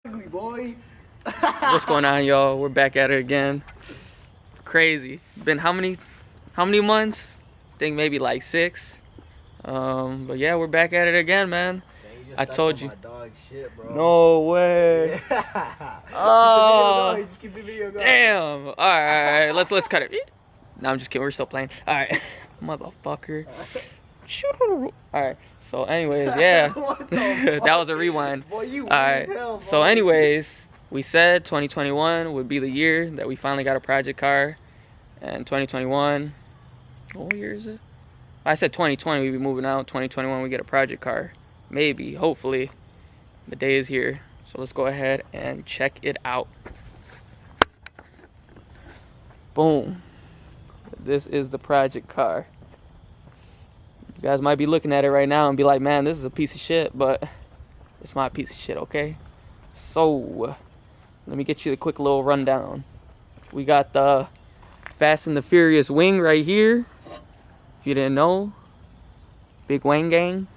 Ugly boy. What's going on, y'all? We're back at it again. Crazy. Been how many months? I think maybe like 6. But yeah, we're back at it again, man. Dang, I told you. my dog shit, bro. No way. Yeah. Oh, keep the video going. damn. All right, let's cut it. No, I'm just kidding. We're still playing. All right, motherfucker. All right. So, anyways, yeah, that was a rewind. Boy, you all right. hell, So, anyways, we said 2021 would be the year that we finally got a project car, and 2021. What year is it? I said 2020 we'd be moving out. 2021 we get a project car. Maybe, hopefully, the day is here. So let's go ahead and check it out. Boom. This is the project car. You guys might be looking at it right now and be like, man, this is a piece of shit, but it's my piece of shit, okay? So, let me get you the quick little rundown. We got the Fast and the Furious wing right here. If you didn't know, big wang gang.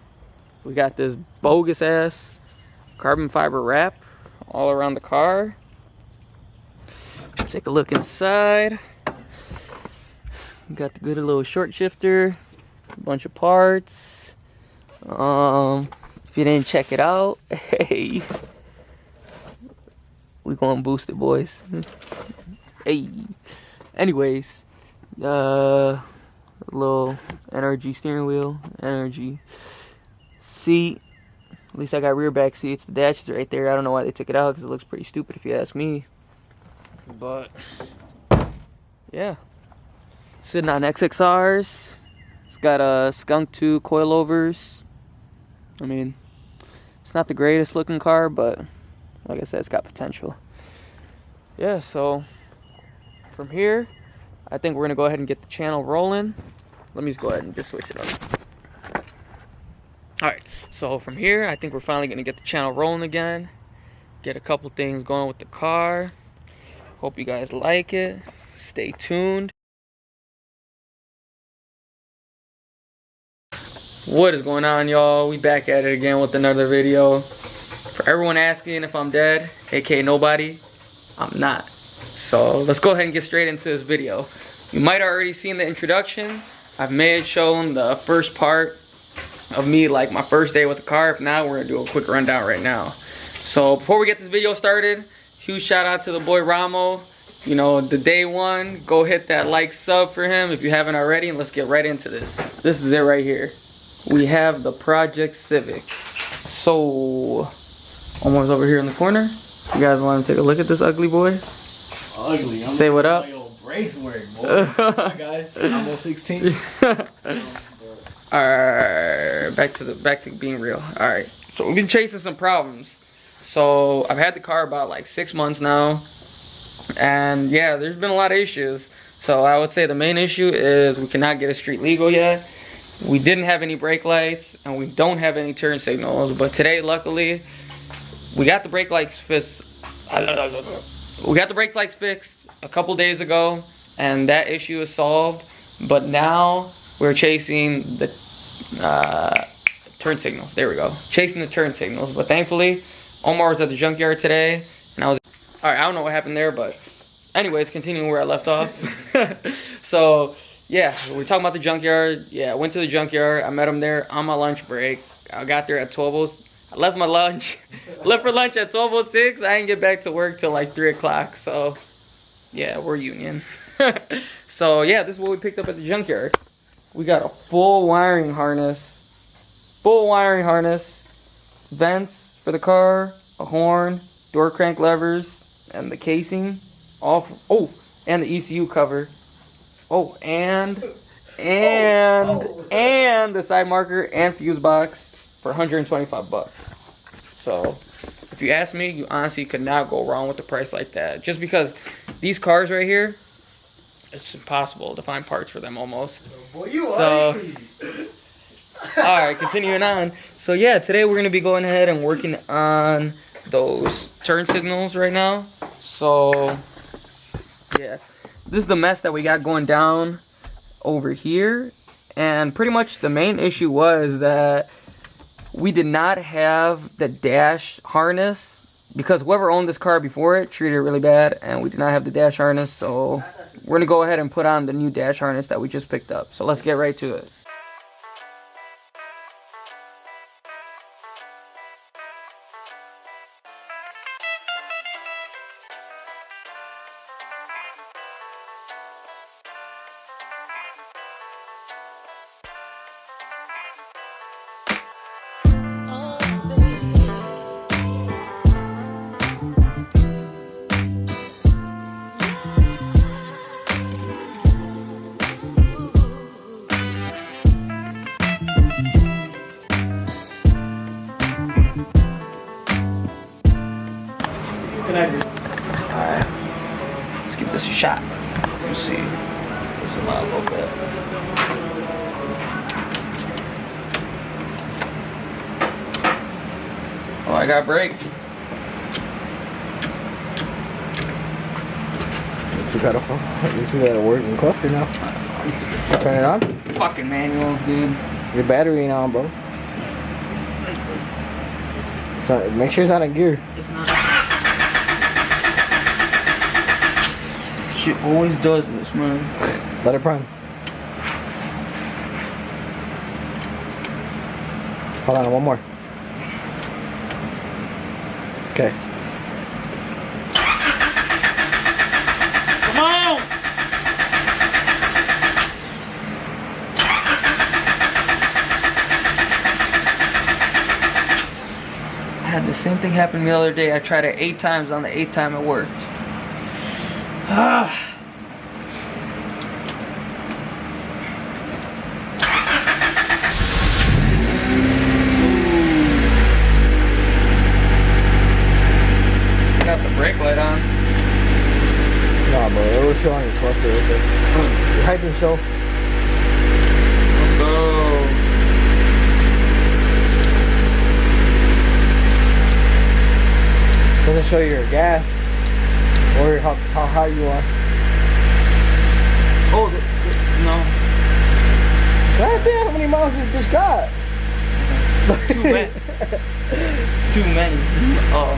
We got this bogus ass carbon fiber wrap all around the car. Take a look inside. Got the good little short shifter, a bunch of parts. If you didn't check it out, hey, we gonna boost it, boys. Hey. Anyways, little NRG steering wheel, NRG seat. At least I got rear back seats. The dash is right there. I don't know why they took it out because it looks pretty stupid if you ask me. But yeah, sitting on XXRs. It's got a skunk 2 coilovers. I mean, it's not the greatest looking car, but like I said, it's got potential. Yeah, so from here, I think we're gonna go ahead and get the channel rolling. Let me just go ahead and just switch it up. Alright, so from here, I think we're finally gonna get the channel rolling again. Get a couple things going with the car. Hope you guys like it. Stay tuned. What is going on, y'all? We back at it again with another video. For everyone asking if I'm dead, aka nobody, I'm not. So let's go ahead and get straight into this video. You might have already seen the introduction. I've made shown the first part of me, like my first day with the car. If not, we're gonna do a quick rundown right now. So before we get this video started, huge shout out to the boy Ramo. You know, the day one, go hit that like, sub for him if you haven't already, and let's get right into this. This is it right here. We have the Project Civic. So, almost over here in the corner. You guys want to take a look at this ugly boy? Ugly. I'm Say what up. Brace work, boy. Hi guys, I'm almost 16. Alright, back to being real. Alright, so we've been chasing some problems. So I've had the car about like 6 months now, and yeah, there's been a lot of issues. So I would say the main issue is we cannot get a street legal yet. We didn't have any brake lights, and we don't have any turn signals. But today, luckily, we got the brake lights fixed. We got the brake lights fixed a couple days ago, and that issue is solved. But now we're chasing the turn signals. There we go, chasing the turn signals. But thankfully, Omar was at the junkyard today, and I was all right. I don't know what happened there, but anyways, continuing where I left off. So yeah, we're talking about the junkyard. Yeah, I went to the junkyard. I met him there on my lunch break. I got there at 12:00. I left my lunch, left for lunch at 12:06. I didn't get back to work till like 3 o'clock. So yeah, we're union. So yeah, this is what we picked up at the junkyard. We got a full wiring harness, vents for the car, a horn, door crank levers, and the casing. Oh, and the ECU cover. Oh, and the side marker and fuse box for 125 bucks. So if you ask me, you honestly could not go wrong with a price like that. Just because these cars right here, it's impossible to find parts for them almost. So, alright, continuing on. So yeah, today we're gonna be going ahead and working on those turn signals right now. So yeah, this is the mess that we got going down over here. And pretty much the main issue was that we did not have the dash harness because whoever owned this car before it treated it really bad, and we did not have the dash harness, so we're gonna go ahead and put on the new dash harness that we just picked up. So let's get right to it. Alright, let's give this a shot. Let's see. This is a little bit. Oh, I got brake. You got at least we got a working cluster now. Turn it on. Fucking manual, dude. Your battery ain't on, bro. So make sure it's not in gear. It's not. Shit always does this, man. Let it prime. Hold on, one more. Okay. Come on! I had the same thing happen the other day. I tried it 8 times. On the 8th time it worked. Ah. Got the brake light on. Nah, bro, it was showing your cluster right there. Your hydrant show. Let's go. Doesn't show you your gas or how high you are. Oh, no. God damn, how many miles has this got? Too many. Too many. Oh.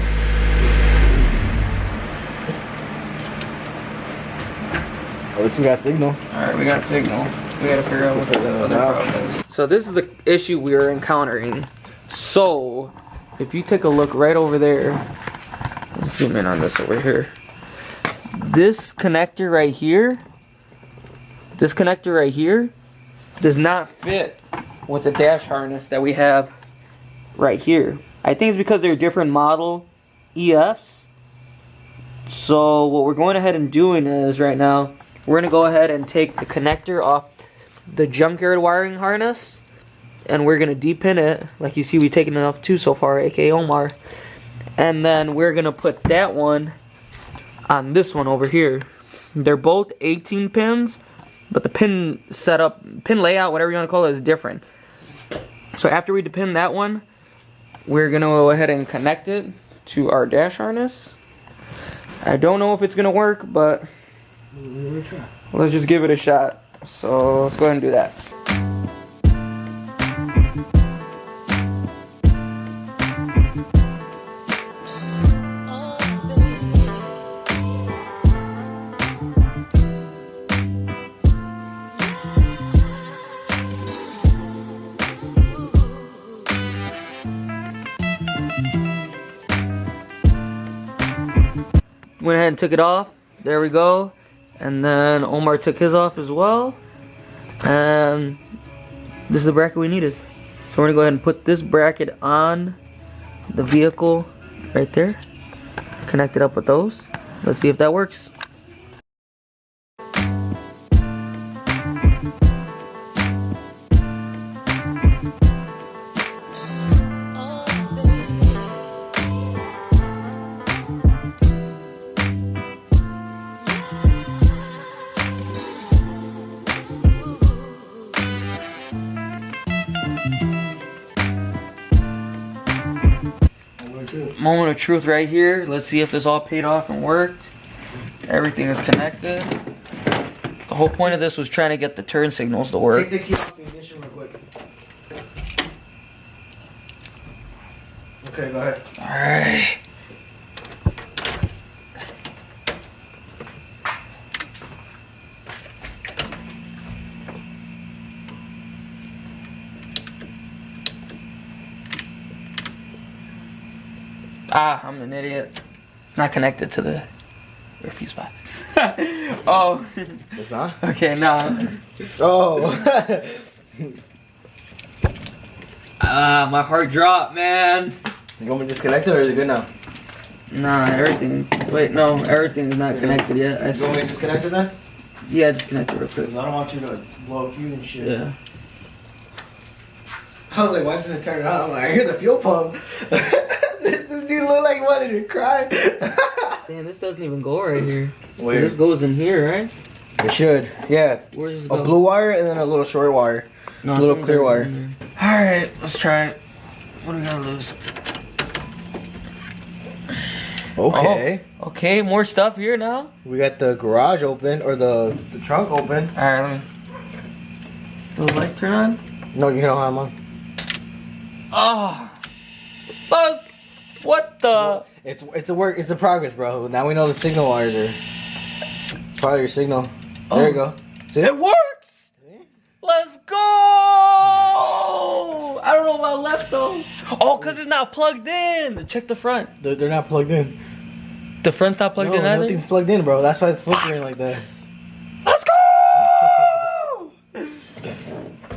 At least we got signal. Alright, we got signal. We gotta figure out what the other problem is. So this is the issue we are encountering. So, if you take a look right over there, let's zoom in on this over here. This connector right here, does not fit with the dash harness that we have right here. I think it's because they're different model EFs. So what we're going ahead and doing is right now, we're gonna go ahead and take the connector off the junkyard wiring harness, and we're gonna depin it. Like you see, we've taken it off 2 so far, aka Omar. And then we're gonna put that one on this one over here. They're both 18 pins, but the pin setup, pin layout, whatever you want to call it, is different. So after we depin that one, we're gonna go ahead and connect it to our dash harness. I don't know if it's gonna work, but let's just give it a shot. So let's go ahead and do that. Went ahead and took it off. There we go. And then Omar took his off as well. And this is the bracket we needed. So we're gonna go ahead and put this bracket on the vehicle right there. Connect it up with those. Let's see if that works. Moment of truth right here. Let's see if this all paid off and worked. Everything is connected. The whole point of this was trying to get the turn signals to work. Take the key off the ignition real quick. Okay, go ahead. Alright. Ah, I'm an idiot. It's not connected to the refuse box. Oh. It's not? Okay, nah. Oh. Ah, my heart dropped, man. You want me to disconnect it or is it good now? Nah, everything. Wait, no, everything is not connected yet. You want me to disconnect it then? Yeah, disconnect it real quick. I don't want you to blow a fuse and shit. Yeah. I was like, why didn't it turn it on? I'm like, I hear the fuel pump. This dude look like he wanted to cry. Damn, this doesn't even go right here. Where? This goes in here, right? It should. Yeah. Where does it A go? blue wire and then a little short wire. No, A little something clear goes wire. in there. Alright, let's try it. What are we gonna lose? Okay. Oh, okay, more stuff here now. We got the garage open or the trunk open. Alright, let me. Do the lights turn on? No, you don't have them on. Oh, fuck! What the? It's a work. It's a progress, bro. Now we know the signal wires are. It's probably your signal. There you go. See? It works! See? Let's go! I don't know if I left though. Oh, cause it's not plugged in. Check the front. They're not plugged in. The front's not plugged in either. Nothing's plugged in, bro. That's why it's flickering like that. Let's go!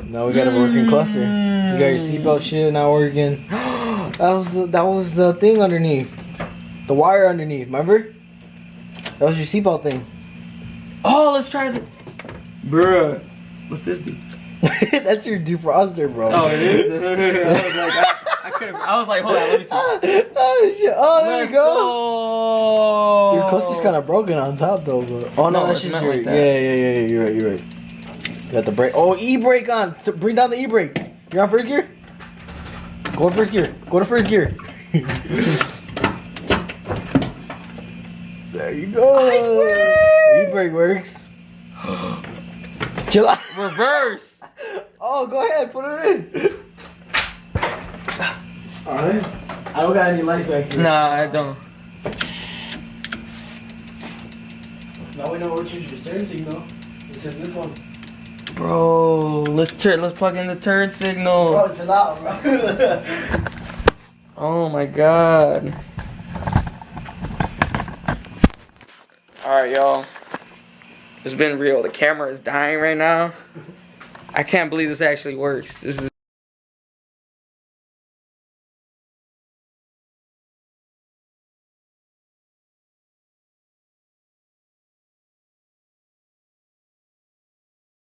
Now we got a working cluster. You got your seatbelt shit now working. that was the thing underneath. The wire underneath, remember? That was your seatbelt thing. Oh, let's try the. Bruh. What's this do? That's your defroster, bro. Oh, it is? I could've. I was like, hold on, let me see. Oh, shit. Oh, there Let's you go. go. Your cluster's kind of broken on top, though. But oh no, No, that's it's just not your. like that. Yeah. You're right. You got the brake. Oh, e-brake on. Bring down the e-brake. You're on first gear. Go to first gear. Go to first gear. There you go. E-brake works. Chill out. Reverse. Oh, go ahead. Put it in. Alright. I don't got any lights back here. Nah, I don't. Now we know which is your turn signal. It's just this one. Bro, let's plug in the turn signal. Bro, chill out, bro. Oh my god. Alright, y'all. It's been real. The camera is dying right now. I can't believe this actually works. This is